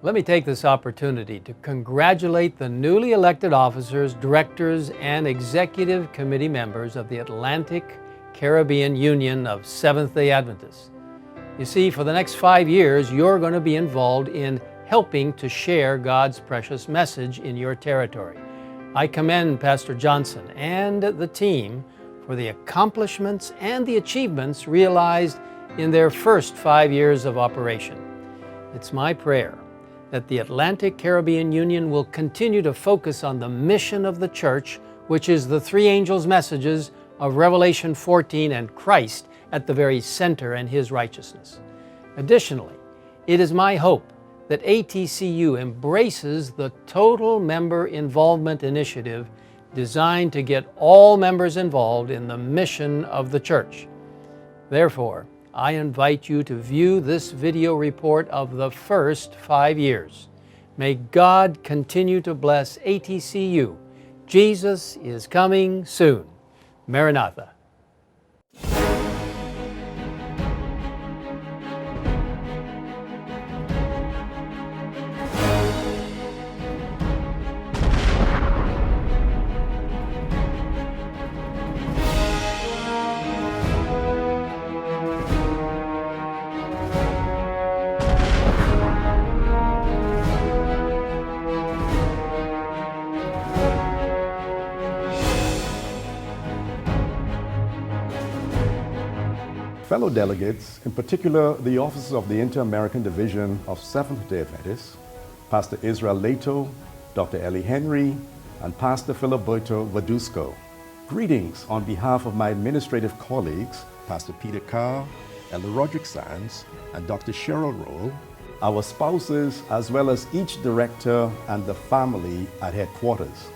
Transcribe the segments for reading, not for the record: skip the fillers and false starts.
Let me take this opportunity to congratulate the newly elected officers, directors, and executive committee members of the Atlantic Caribbean Union of Seventh-day Adventists. You see, for the next 5 years, you're going to be involved in helping to share God's precious message in your territory. I commend Pastor Johnson and the team for the accomplishments and the achievements realized in their first 5 years of operation. It's my prayer that the Atlantic Caribbean Union will continue to focus on the mission of the church, which is the three angels' messages of Revelation 14 and Christ at the very center and His righteousness. Additionally, it is my hope that ATCU embraces the Total Member Involvement Initiative designed to get all members involved in the mission of the church. Therefore, I invite you to view this video report of the first 5 years. May God continue to bless ATCU. Jesus is coming soon. Maranatha. Fellow delegates, in particular the officers of the Inter-American Division of Seventh-day Adventists, Pastor Israel Leito, Dr. Ellie Henry, and Pastor Filiberto Vadusco. Greetings on behalf of my administrative colleagues, Pastor Peter Carr, Elder Roderick Sands, and Dr. Cheryl Roll, our spouses, as well as each director and the family at headquarters.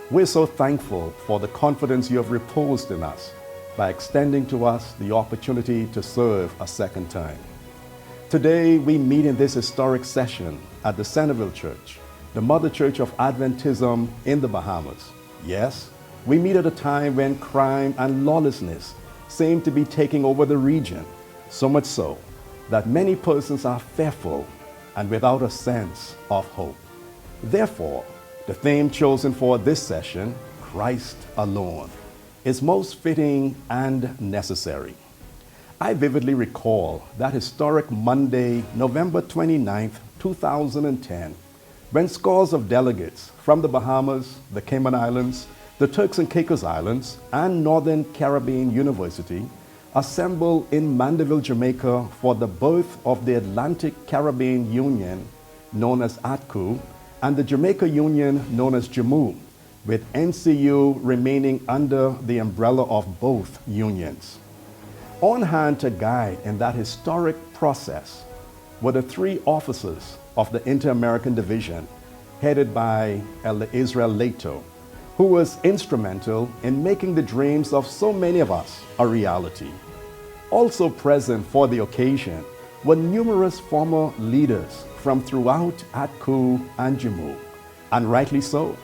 We're so thankful for the confidence you have reposed in us by extending to us the opportunity to serve a second time. Today, we meet in this historic session at the Centerville Church, the Mother Church of Adventism in the Bahamas. Yes, we meet at a time when crime and lawlessness seem to be taking over the region, so much so that many persons are fearful and without a sense of hope. Therefore, the theme chosen for this session, Christ Alone, is most fitting and necessary. I vividly recall that historic Monday, November 29th, 2010, when scores of delegates from the Bahamas, the Cayman Islands, the Turks and Caicos Islands, and Northern Caribbean University assembled in Mandeville, Jamaica for the birth of the Atlantic Caribbean Union, known as ATCU, and the Jamaica Union, known as JAMU, with NCU remaining under the umbrella of both unions. On hand to guide in that historic process were the three officers of the Inter-American Division, headed by Elder Israel Leito, who was instrumental in making the dreams of so many of us a reality. Also present for the occasion were numerous former leaders from throughout ATCU and JAMU, and rightly so,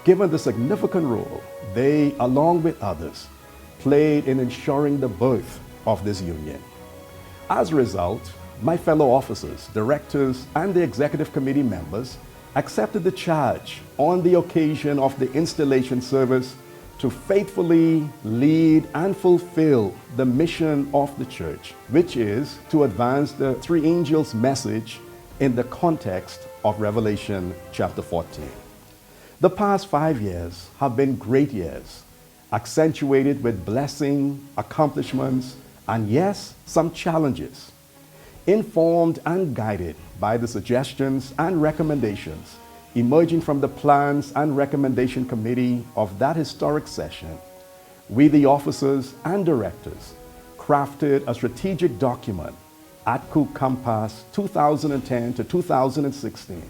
given the significant role they, along with others, played in ensuring the birth of this union. As a result, my fellow officers, directors, and the executive committee members accepted the charge on the occasion of the installation service to faithfully lead and fulfill the mission of the church, which is to advance the three angels' message in the context of Revelation chapter 14. The past 5 years have been great years, accentuated with blessing, accomplishments, and yes, some challenges. Informed and guided by the suggestions and recommendations emerging from the Plans and Recommendation Committee of that historic session, we, the officers and directors, crafted a strategic document, ATCU Compass 2010 to 2016,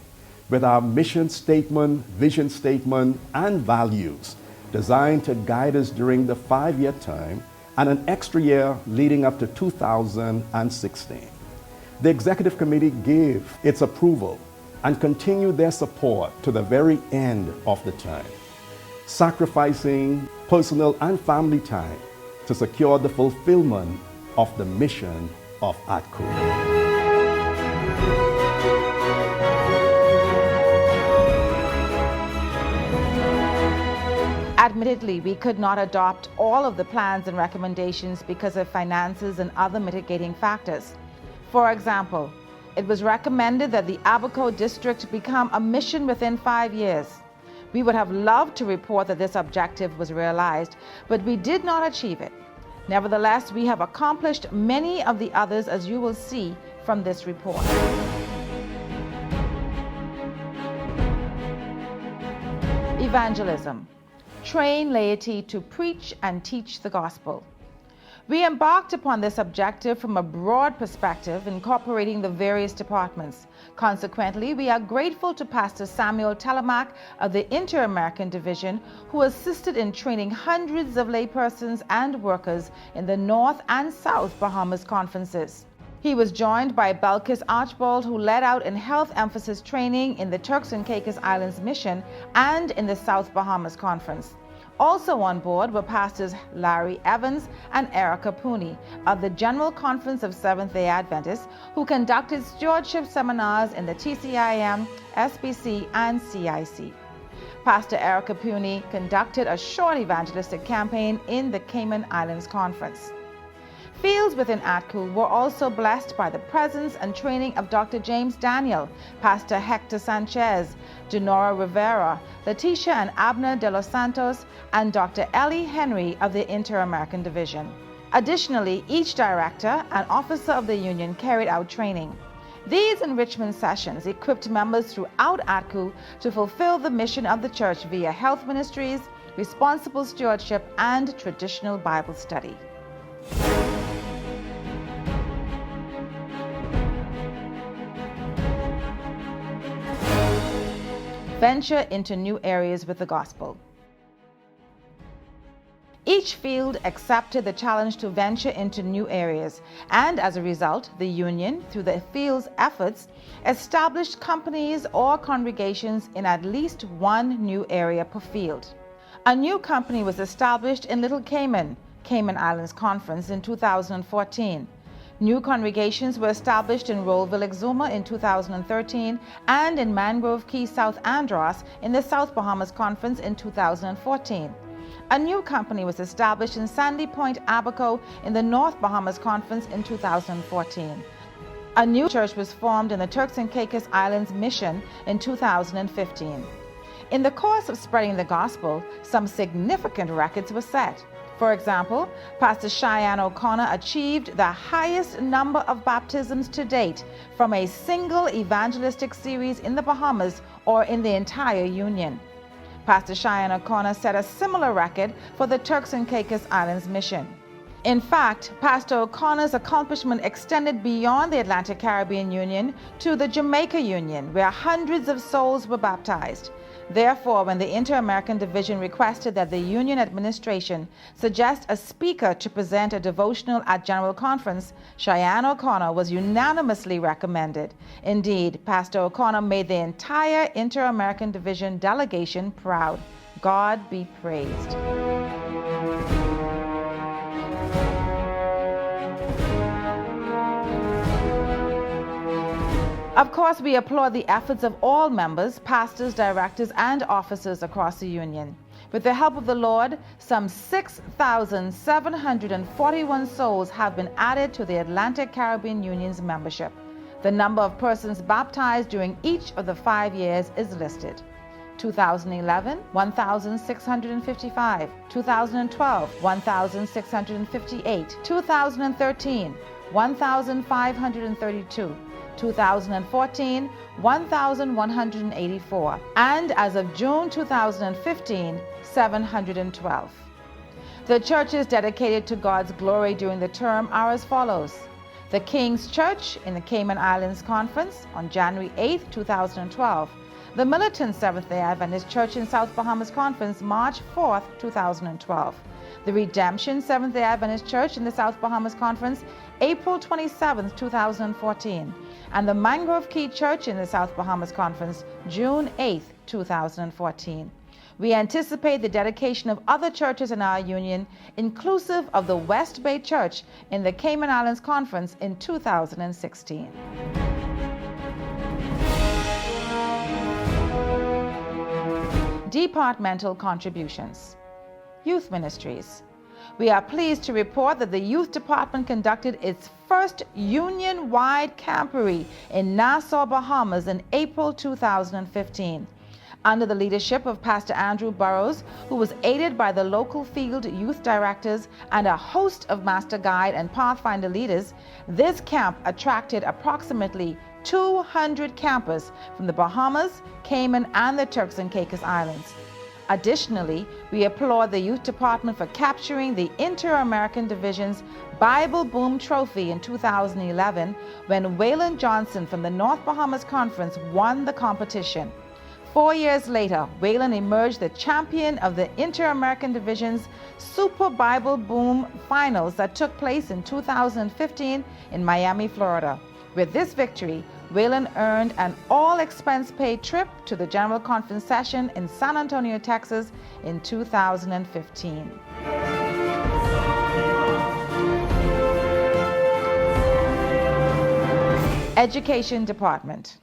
with our mission statement, vision statement, and values designed to guide us during the 5-year term and an extra year leading up to 2016. The Executive Committee gave its approval and continued their support to the very end of the term, sacrificing personal and family time to secure the fulfillment of the mission of ATCU. Admittedly, we could not adopt all of the plans and recommendations because of finances and other mitigating factors. For example, it was recommended that the Abaco district become a mission within 5 years. We would have loved to report that this objective was realized, but we did not achieve it. Nevertheless, we have accomplished many of the others, as you will see from this report. Evangelism. Train laity to preach and teach the gospel. We embarked upon this objective from a broad perspective, incorporating the various departments. Consequently, we are grateful to Pastor Samuel Telemack of the Inter-American Division, who assisted in training hundreds of laypersons and workers in the North and South Bahamas conferences. He was joined by Belkis Archbold, who led out in health emphasis training in the Turks and Caicos Islands Mission and in the South Bahamas Conference. Also on board were Pastors Larry Evans and Erica Pooney of the General Conference of Seventh-day Adventists, who conducted stewardship seminars in the TCIM, SBC, and CIC. Pastor Erica Pooney conducted a short evangelistic campaign in the Cayman Islands Conference. Fields within ATCU were also blessed by the presence and training of Dr. James Daniel, Pastor Hector Sanchez, Denora Rivera, Leticia and Abner de los Santos, and Dr. Ellie Henry of the Inter-American Division. Additionally, each director and officer of the union carried out training. These enrichment sessions equipped members throughout ATCU to fulfill the mission of the church via health ministries, responsible stewardship, and traditional Bible study. Venture into new areas with the gospel. Each field accepted the challenge to venture into new areas, and as a result, the union, through the field's efforts, established companies or congregations in at least one new area per field. A new company was established in Little Cayman, Cayman Islands Conference in 2014. New congregations were established in Rollville, Exuma in 2013 and in Mangrove Key, South Andros in the South Bahamas Conference in 2014. A new company was established in Sandy Point, Abaco in the North Bahamas Conference in 2014. A new church was formed in the Turks and Caicos Islands Mission in 2015. In the course of spreading the gospel, some significant records were set. For example, Pastor Cheyenne O'Connor achieved the highest number of baptisms to date from a single evangelistic series in the Bahamas or in the entire Union. Pastor Cheyenne O'Connor set a similar record for the Turks and Caicos Islands Mission. In fact, Pastor O'Connor's accomplishment extended beyond the Atlantic Caribbean Union to the Jamaica Union, where hundreds of souls were baptized. Therefore, when the Inter-American Division requested that the Union administration suggest a speaker to present a devotional at General Conference, Cheyenne O'Connor was unanimously recommended. Indeed, Pastor O'Connor made the entire Inter-American Division delegation proud. God be praised. Of course, we applaud the efforts of all members, pastors, directors, and officers across the Union. With the help of the Lord, some 6,741 souls have been added to the Atlantic Caribbean Union's membership. The number of persons baptized during each of the 5 years is listed. 2011, 1,655. 2012, 1,658. 2013, 1,532. 2014, 1,184, and as of June 2015, 712. The churches dedicated to God's glory during the term are as follows: the King's Church in the Cayman Islands Conference on January 8, 2012, the Militant Seventh-day Adventist Church in South Bahamas Conference March 4, 2012, the Redemption Seventh-day Adventist Church in the South Bahamas Conference April 27, 2014, and the Mangrove Key Church in the South Bahamas Conference June 8, 2014. We anticipate the dedication of other churches in our union, inclusive of the West Bay Church in the Cayman Islands Conference in 2016. Departmental contributions. Youth Ministries. We are pleased to report that the Youth Department conducted its first union-wide camporee in Nassau, Bahamas in April 2015. Under the leadership of Pastor Andrew Burrows, who was aided by the local field youth directors and a host of Master Guide and Pathfinder leaders, this camp attracted approximately 200 campers from the Bahamas, Cayman, and the Turks and Caicos Islands. Additionally, we applaud the Youth Department for capturing the Inter-American Division's Bible Boom Trophy in 2011 when Waylon Johnson from the North Bahamas Conference won the competition. 4 years later, Waylon emerged the champion of the Inter-American Division's Super Bible Boom Finals that took place in 2015 in Miami, Florida. With this victory, Waylon earned an all-expense-paid trip to the General Conference session in San Antonio, Texas in 2015. Education Department.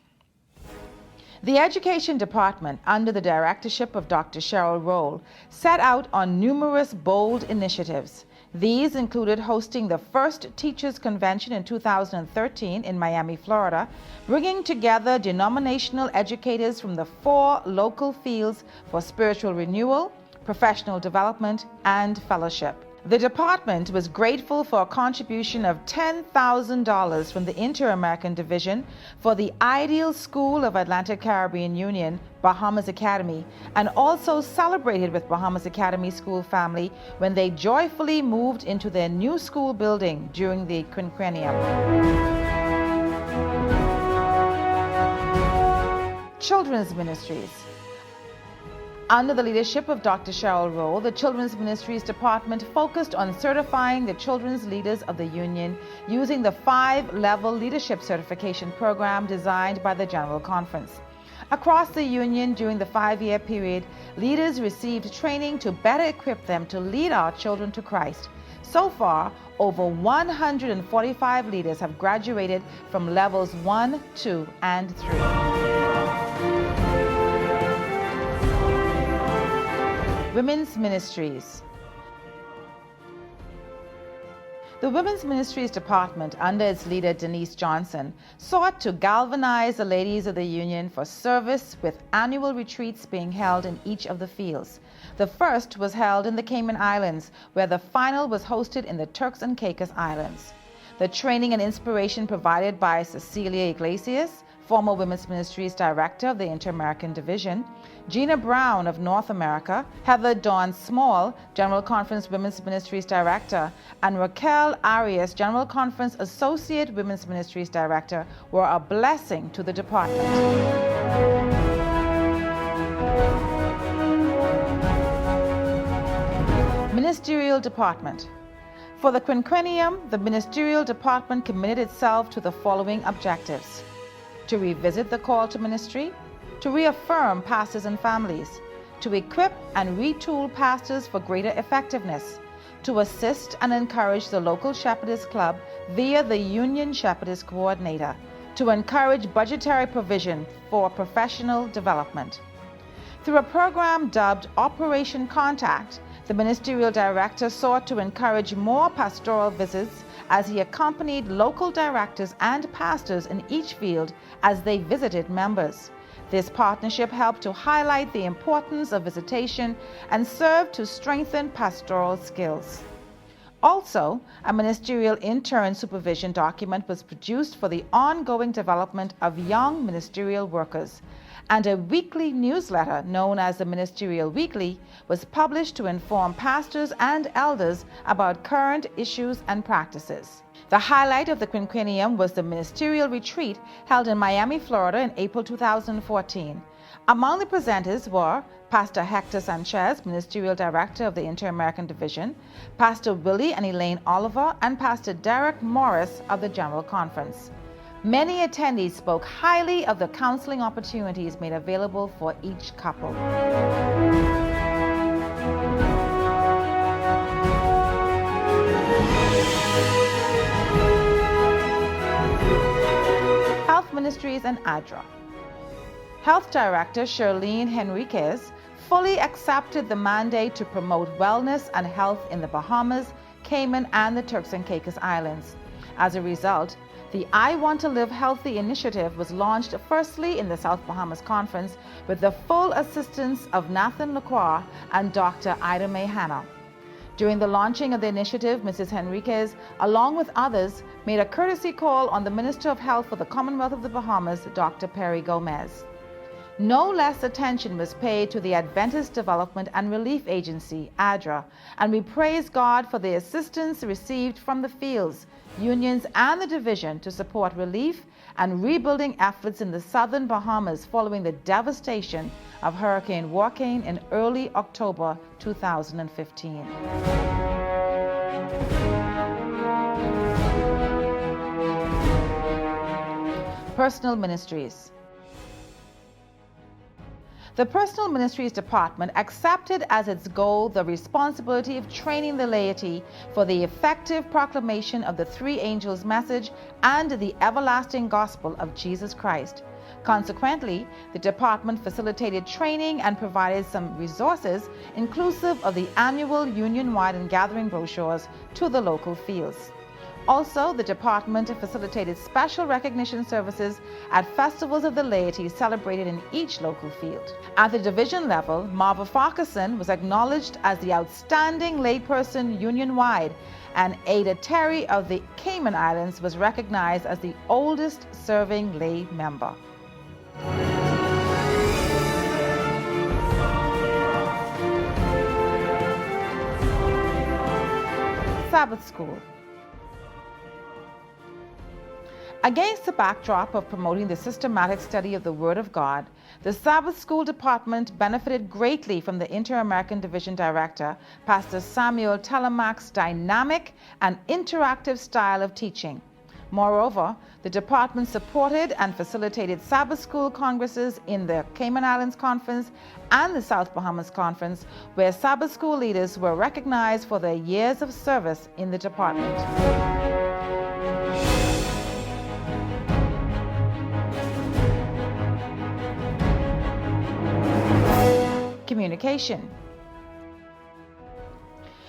The Education Department, under the directorship of Dr. Cheryl Roll, set out on numerous bold initiatives. These included hosting the first Teachers Convention in 2013 in Miami, Florida, bringing together denominational educators from the 4 local fields for spiritual renewal, professional development, and fellowship. The department was grateful for a contribution of $10,000 from the Inter-American Division for the Ideal School of Atlantic Caribbean Union, Bahamas Academy, and also celebrated with Bahamas Academy school family when they joyfully moved into their new school building during the quinquennium. Children's Ministries. Under the leadership of Dr. Cheryl Roll, the Children's Ministries Department focused on certifying the children's leaders of the Union using the 5-level leadership certification program designed by the General Conference. Across the Union during the 5-year period, leaders received training to better equip them to lead our children to Christ. So far, over 145 leaders have graduated from levels 1, 2, and 3. Women's Ministries. The Women's Ministries Department, under its leader Denise Johnson, sought to galvanize the ladies of the Union for service with annual retreats being held in each of the fields. The first was held in the Cayman Islands, where the final was hosted in the Turks and Caicos Islands. The training and inspiration provided by Cecilia Iglesias, former Women's Ministries Director of the Inter-American Division, Gina Brown of North America, Heather Dawn Small, General Conference Women's Ministries Director, and Raquel Arias, General Conference Associate Women's Ministries Director, were a blessing to the department. Ministerial Department. For the quinquennium, the Ministerial Department committed itself to the following objectives: to revisit the call to ministry, to reaffirm pastors and families, to equip and retool pastors for greater effectiveness, to assist and encourage the local Shepherdess Club via the Union Shepherdess Coordinator, to encourage budgetary provision for professional development. Through a program dubbed Operation Contact, the Ministerial Director sought to encourage more pastoral visits as he accompanied local directors and pastors in each field as they visited members. This partnership helped to highlight the importance of visitation and served to strengthen pastoral skills. Also, a ministerial intern supervision document was produced for the ongoing development of young ministerial workers, and a weekly newsletter known as the Ministerial Weekly was published to inform pastors and elders about current issues and practices. The highlight of the quinquennium was the ministerial retreat held in Miami, Florida in April 2014. Among the presenters were Pastor Hector Sanchez, Ministerial Director of the Inter-American Division, Pastor Willie and Elaine Oliver, and Pastor Derek Morris of the General Conference. Many attendees spoke highly of the counseling opportunities made available for each couple. Health Ministries and ADRA. Health Director Charlene Henriquez fully accepted the mandate to promote wellness and health in the Bahamas, Cayman, and the Turks and Caicos Islands. As a result, the I Want to Live Healthy initiative was launched firstly in the South Bahamas Conference with the full assistance of Nathan Lacroix and Dr. Ida May Hanna. During the launching of the initiative, Mrs. Henriquez, along with others, made a courtesy call on the Minister of Health for the Commonwealth of the Bahamas, Dr. Perry Gomez. No less attention was paid to the Adventist Development and Relief Agency, ADRA, and we praise God for the assistance received from the fields, unions, and the division to support relief and rebuilding efforts in the southern Bahamas following the devastation of Hurricane Joaquin in early October 2015. Personal Ministries. The Personal Ministries Department accepted as its goal the responsibility of training the laity for the effective proclamation of the Three Angels' message and the everlasting gospel of Jesus Christ. Consequently, the department facilitated training and provided some resources inclusive of the annual union-wide and gathering brochures to the local fields. Also, the department facilitated special recognition services at festivals of the laity celebrated in each local field. At the division level, Marva Farquharson was acknowledged as the outstanding layperson union-wide, and Ada Terry of the Cayman Islands was recognized as the oldest serving lay member. Sabbath School. Against the backdrop of promoting the systematic study of the Word of God, the Sabbath School Department benefited greatly from the Inter-American Division Director, Pastor Samuel Telemac's dynamic and interactive style of teaching. Moreover, the department supported and facilitated Sabbath School congresses in the Cayman Islands Conference and the South Bahamas Conference, where Sabbath School leaders were recognized for their years of service in the department. Communication.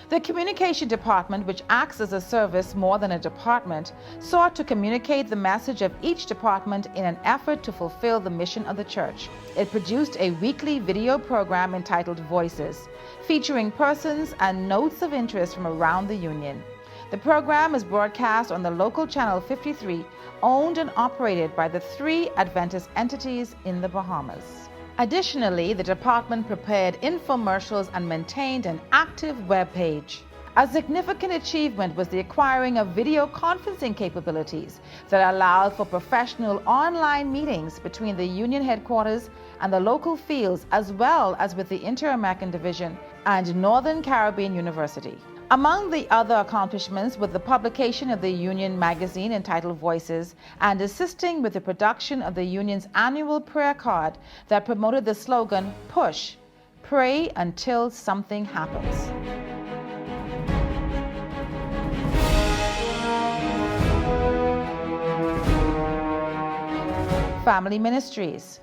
The Communication Department, which acts as a service more than a department, sought to communicate the message of each department in an effort to fulfill the mission of the church. It produced a weekly video program entitled Voices, featuring persons and notes of interest from around the Union. The program is broadcast on the local channel 53, owned and operated by the 3 Adventist entities in the Bahamas. Additionally, the department prepared infomercials and maintained an active web page. A significant achievement was the acquiring of video conferencing capabilities that allowed for professional online meetings between the Union headquarters and the local fields, as well as with the Inter-American Division and Northern Caribbean University. Among the other accomplishments was the publication of the Union magazine entitled Voices and assisting with the production of the Union's annual prayer card that promoted the slogan, "Push, pray until something happens." Family Ministries.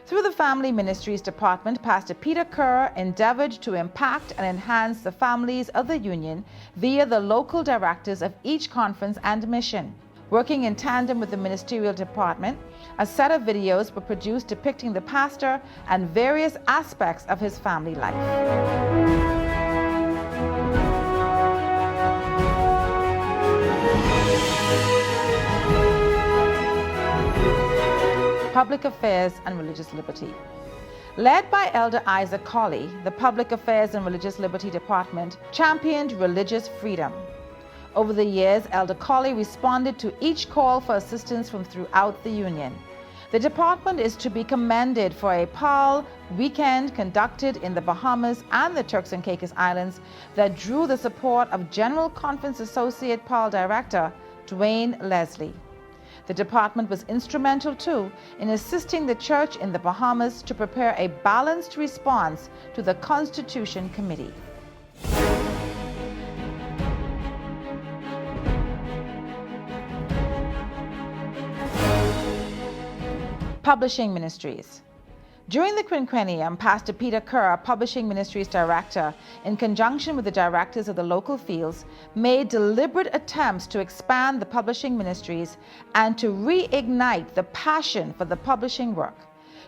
Through the Family Ministries Department, Pastor Peter Kerr endeavored to impact and enhance the families of the Union via the local directors of each conference and mission. Working in tandem with the Ministerial Department, a set of videos were produced depicting the pastor and various aspects of his family life. Public Affairs and Religious Liberty. Led by Elder Isaac Colley, the Public Affairs and Religious Liberty Department championed religious freedom. Over the years, Elder Colley responded to each call for assistance from throughout the Union. The department is to be commended for a PAL weekend conducted in the Bahamas and the Turks and Caicos Islands that drew the support of General Conference Associate PAL Director Dwayne Leslie. The department was instrumental, too, in assisting the church in the Bahamas to prepare a balanced response to the Constitution Committee. Publishing Ministries. During the quinquennium, Pastor Peter Kerr, Publishing Ministries Director, in conjunction with the directors of the local fields, made deliberate attempts to expand the publishing ministries and to reignite the passion for the publishing work.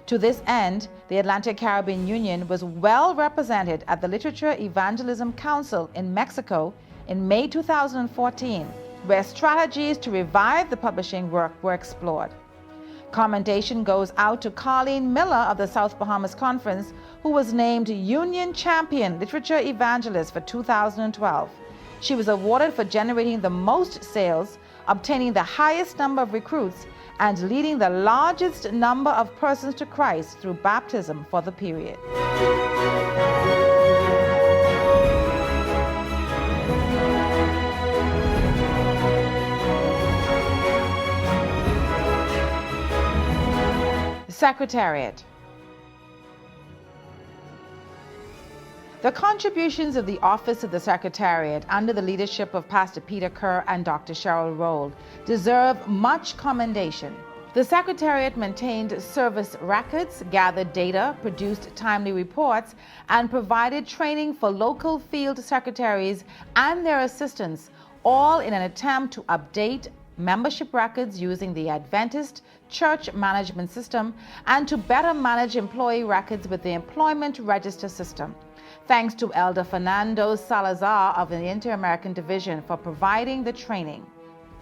To this end, the Atlantic Caribbean Union was well represented at the Literature Evangelism Council in Mexico in May 2014, where strategies to revive the publishing work were explored. Commendation goes out to Colleen Miller of the South Bahamas Conference, who was named Union Champion Literature Evangelist for 2012. She was awarded for generating the most sales, obtaining the highest number of recruits, and leading the largest number of persons to Christ through baptism for the period. Secretariat. The contributions of the Office of the Secretariat under the leadership of Pastor Peter Kerr and Dr. Cheryl Roll deserve much commendation. The Secretariat maintained service records, gathered data, produced timely reports, and provided training for local field secretaries and their assistants, all in an attempt to update membership records using the Adventist Church Management System and to better manage employee records with the Employment Register System. Thanks to Elder Fernando Salazar of the Inter-American Division for providing the training.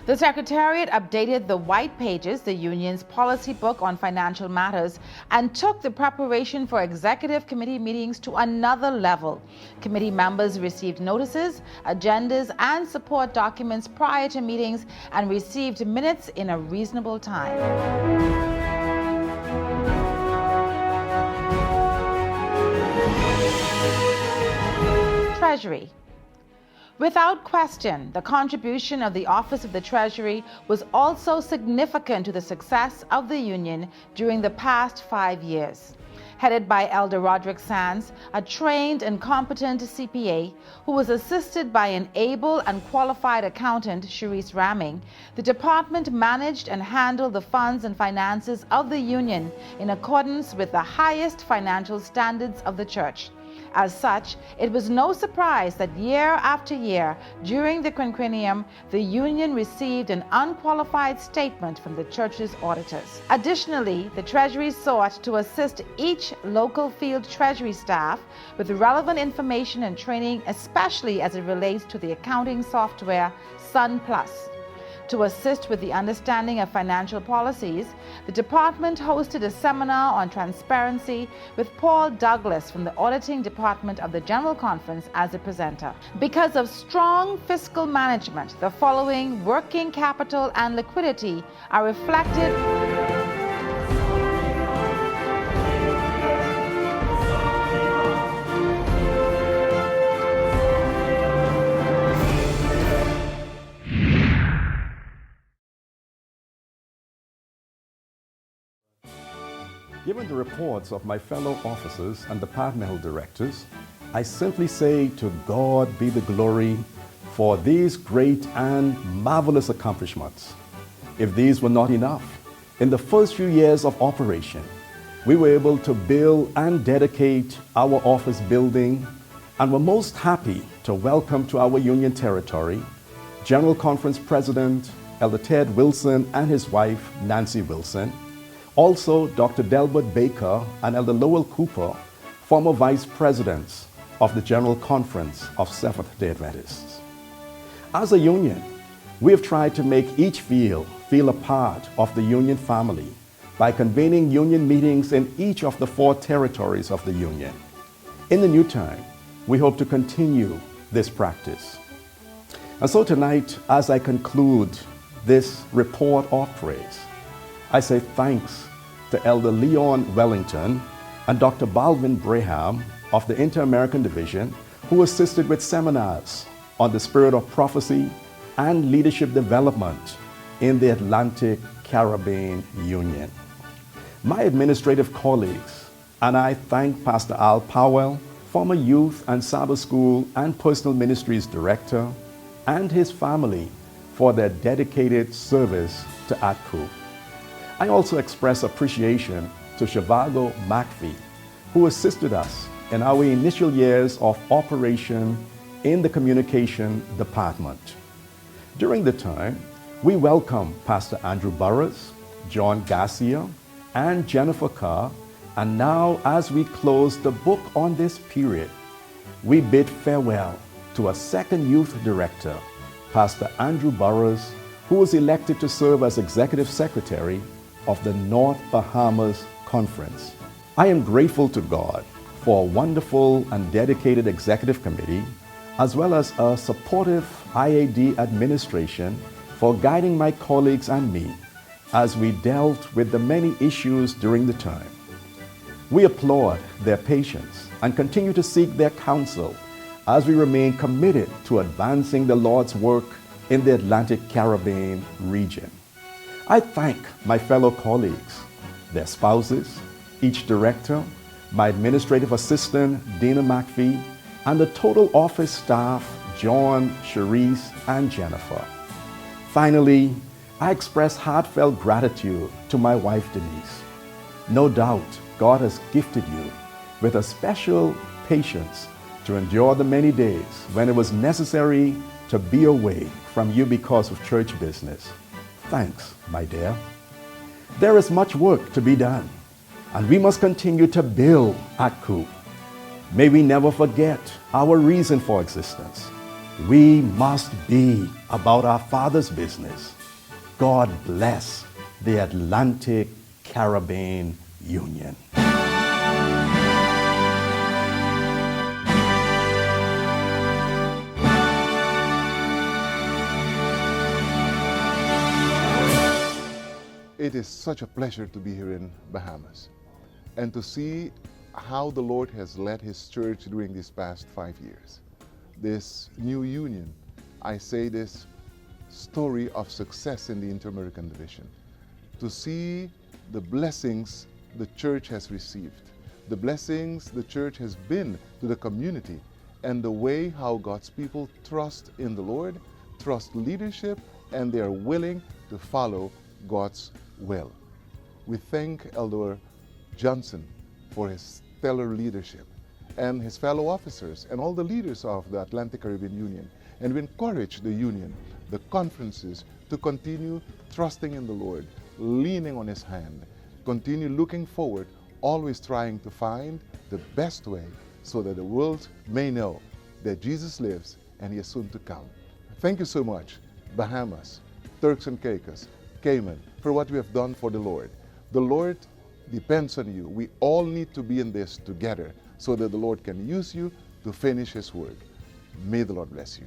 The Secretariat updated the White Pages, the Union's policy book on financial matters, and took the preparation for executive committee meetings to another level. Committee members received notices, agendas, and support documents prior to meetings and received minutes in a reasonable time. Treasury. Without question, the contribution of the Office of the Treasury was also significant to the success of the Union during the past 5 years. Headed by Elder Roderick Sands, a trained and competent CPA who was assisted by an able and qualified accountant, Cherise Ramming, the department managed and handled the funds and finances of the Union in accordance with the highest financial standards of the Church. As such, it was no surprise that year after year during the quinquennium, the Union received an unqualified statement from the Church's auditors. Additionally, the Treasury sought to assist each local field Treasury staff with relevant information and training, especially as it relates to the accounting software Sun Plus. To assist with the understanding of financial policies, the department hosted a seminar on transparency with Paul Douglas from the Auditing Department of the General Conference as a presenter. Because of strong fiscal management, the following working capital and liquidity are reflected. Given the reports of my fellow officers and departmental directors, I simply say to God be the glory for these great and marvelous accomplishments. If these were not enough, in the first few years of operation, we were able to build and dedicate our office building and were most happy to welcome to our Union territory General Conference President Elder Ted Wilson and his wife Nancy Wilson, also Dr. Delbert Baker and Elder Lowell Cooper, former vice presidents of the General Conference of Seventh-day Adventists. As a union, we have tried to make each feel a part of the Union family by convening Union meetings in each of the 4 territories of the Union. In the new time, we hope to continue this practice. And so tonight, as I conclude this report of praise, I say thanks to Elder Leon Wellington and Dr. Balvin Braham of the Inter-American Division, who assisted with seminars on the spirit of prophecy and leadership development in the Atlantic Caribbean Union. My administrative colleagues and I thank Pastor Al Powell, former Youth and Sabbath School and Personal Ministries Director, and his family for their dedicated service to ATCO. I also express appreciation to Shivago McPhee, who assisted us in our initial years of operation in the communication department. During the time, we welcome Pastor Andrew Burrows, John Garcia, and Jennifer Carr, and now as we close the book on this period, we bid farewell to a second youth director, Pastor Andrew Burrows, who was elected to serve as Executive Secretary of the North Bahamas Conference. I am grateful to God for a wonderful and dedicated executive committee, as well as a supportive IAD administration for guiding my colleagues and me as we dealt with the many issues during the time. We applaud their patience and continue to seek their counsel as we remain committed to advancing the Lord's work in the Atlantic Caribbean region. I thank my fellow colleagues, their spouses, each director, my administrative assistant, Dina McPhee, and the total office staff, John, Cherise, and Jennifer. Finally, I express heartfelt gratitude to my wife, Denise. No doubt, God has gifted you with a special patience to endure the many days when it was necessary to be away from you because of church business. Thanks, my dear. There is much work to be done, and we must continue to build at Coop. May we never forget our reason for existence. We must be about our Father's business. God bless the Atlantic Caribbean Union. It is such a pleasure to be here in Bahamas and to see how the Lord has led His church during these past 5 years. This new union, I say this story of success in the Inter-American Division. To see the blessings the church has received, the blessings the church has been to the community, and the way how God's people trust in the Lord, trust leadership, and they are willing to follow God's will. We thank Elder Johnson for his stellar leadership and his fellow officers and all the leaders of the Atlantic Caribbean Union. And we encourage the union, the conferences, to continue trusting in the Lord, leaning on His hand, continue looking forward, always trying to find the best way so that the world may know that Jesus lives and He is soon to come. Thank you so much, Bahamas, Turks and Caicos, Cayman, for what we have done for the Lord. The Lord depends on you. We all need to be in this together so that the Lord can use you to finish His work. May the Lord bless you.